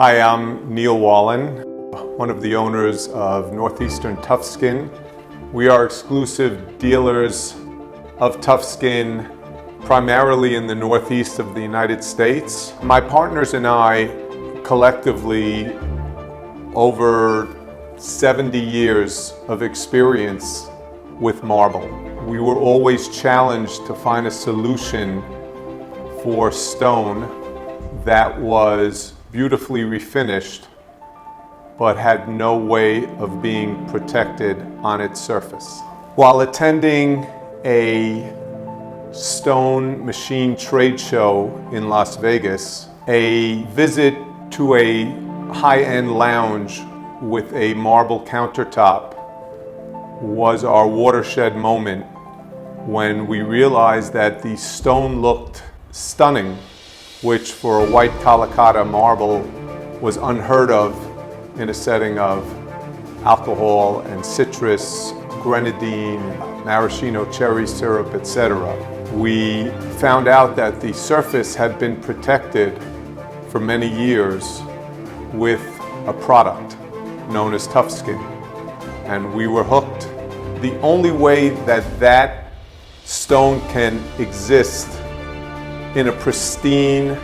Hi, I'm Neil Wallen, one of the owners of Northeastern Tuffskin. We are exclusive dealers of Tuffskin primarily in the Northeast of the United States. My partners and I collectively over 70 years of experience with marble. We were always challenged to find a solution for stone that was beautifully refinished but had no way of being protected on its surface. While attending a stone machine trade show in Las Vegas, a visit to a high-end lounge with a marble countertop was our watershed moment when we realized that the stone looked stunning, which for a white Calacatta marble was unheard of in a setting of alcohol and citrus, grenadine, maraschino cherry syrup, etc. We found out that the surface had been protected for many years with a product known as Tuffskin, and we were hooked. The only way that stone can exist in a pristine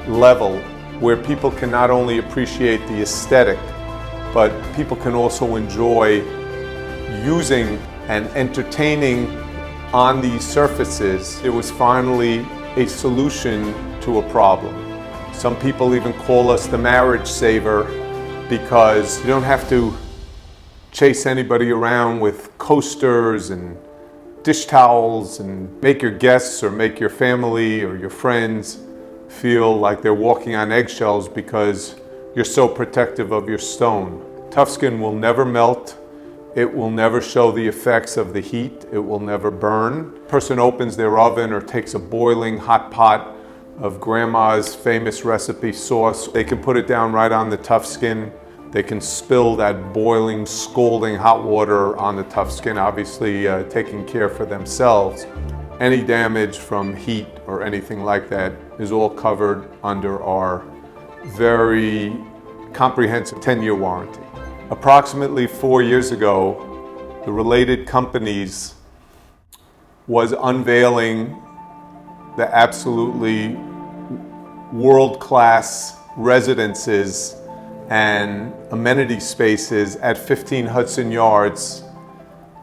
level where people can not only appreciate the aesthetic, but people can also enjoy using and entertaining on these surfaces. It was finally a solution to a problem. Some people even call us the marriage saver because you don't have to chase anybody around with coasters and dish towels and make your guests or make your family or your friends feel like they're walking on eggshells because you're so protective of your stone. Tuffskin will never melt. It will never show the effects of the heat. It will never burn. Person opens their oven or takes a boiling hot pot of grandma's famous recipe sauce. They can put it down right on the Tuffskin. They can spill that boiling, scalding hot water on the Tuffskin, obviously taking care for themselves. Any damage from heat or anything like that is all covered under our very comprehensive 10-year warranty. Approximately 4 years ago, the Related Companies was unveiling the absolutely world-class residences and amenity spaces at 15 Hudson Yards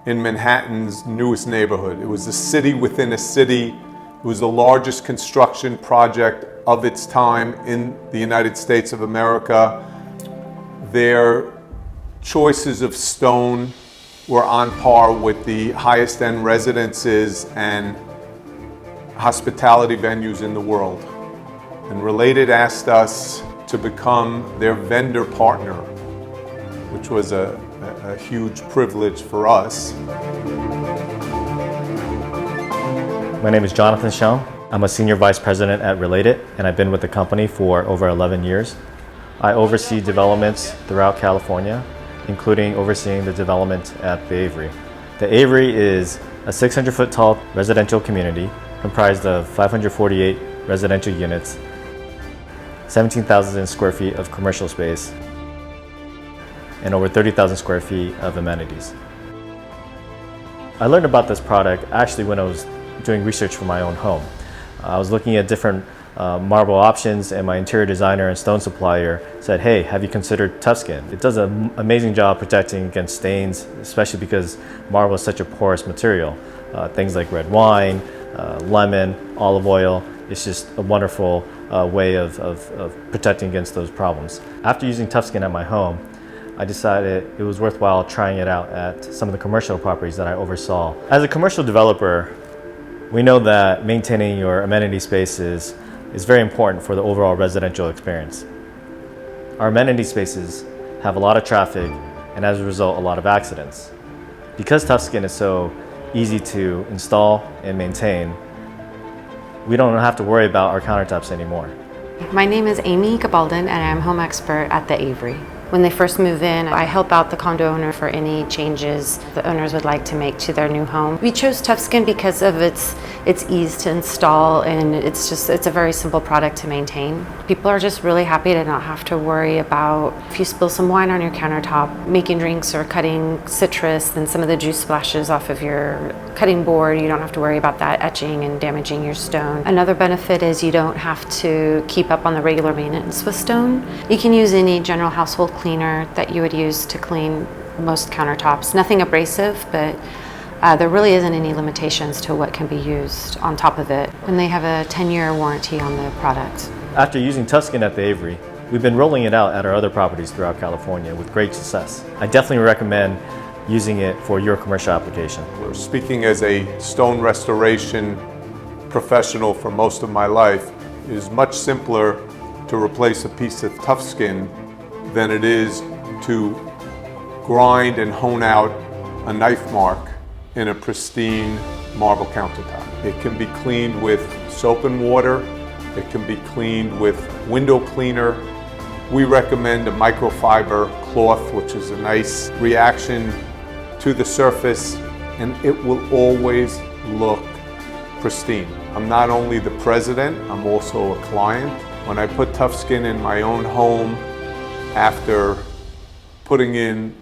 in Manhattan's newest neighborhood. It was a city within a city. It was the largest construction project of its time in the United States of America. Their choices of stone were on par with the highest end residences and hospitality venues in the world. And Related asked us to become their vendor partner, which was a huge privilege for us. My name is Jonathan Shum. I'm a Senior Vice President at Related, and I've been with the company for over 11 years. I oversee developments throughout California, including overseeing the development at the Avery. The Avery is a 600-foot tall residential community comprised of 548 residential units, 17,000 square feet of commercial space, and over 30,000 square feet of amenities. I learned about this product actually when I was doing research for my own home. I was looking at different marble options, and my interior designer and stone supplier said, "Hey, have you considered Tuffskin? It does an amazing job protecting against stains, especially because marble is such a porous material. Things like red wine, lemon, olive oil, it's just a wonderful way of protecting against those problems." After using Tuffskin at my home, I decided it was worthwhile trying it out at some of the commercial properties that I oversaw. As a commercial developer, we know that maintaining your amenity spaces is very important for the overall residential experience. Our amenity spaces have a lot of traffic and as a result, a lot of accidents. Because Tuffskin is so easy to install and maintain, we don't have to worry about our countertops anymore. My name is Amy Gabaldon and I'm home expert at the Avery. When they first move in, I help out the condo owner for any changes the owners would like to make to their new home. We chose Tuffskin because of its ease to install, and it's a very simple product to maintain. People are just really happy to not have to worry about if you spill some wine on your countertop, making drinks or cutting citrus, then some of the juice splashes off of your cutting board. You don't have to worry about that etching and damaging your stone. Another benefit is you don't have to keep up on the regular maintenance with stone. You can use any general household cleaner that you would use to clean most countertops. Nothing abrasive, but there really isn't any limitations to what can be used on top of it. And they have a 10-year warranty on the product. After using Tuffskin at the Avery, we've been rolling it out at our other properties throughout California with great success. I definitely recommend using it for your commercial application. Speaking as a stone restoration professional for most of my life, it is much simpler to replace a piece of Tuffskin than it is to grind and hone out a knife mark in a pristine marble countertop. It can be cleaned with soap and water. It can be cleaned with window cleaner. We recommend a microfiber cloth, which is a nice reaction to the surface, and it will always look pristine. I'm not only the president, I'm also a client. When I put Tuffskin in my own home, after putting in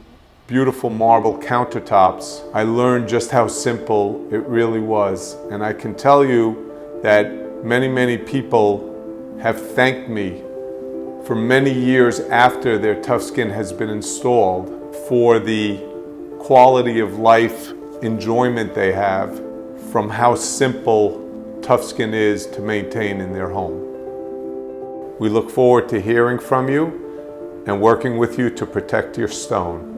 beautiful marble countertops, I learned just how simple it really was. And I can tell you that many people have thanked me for many years after their Tuffskin has been installed for the quality of life enjoyment they have from how simple Tuffskin is to maintain in their home. We look forward to hearing from you and working with you to protect your stone.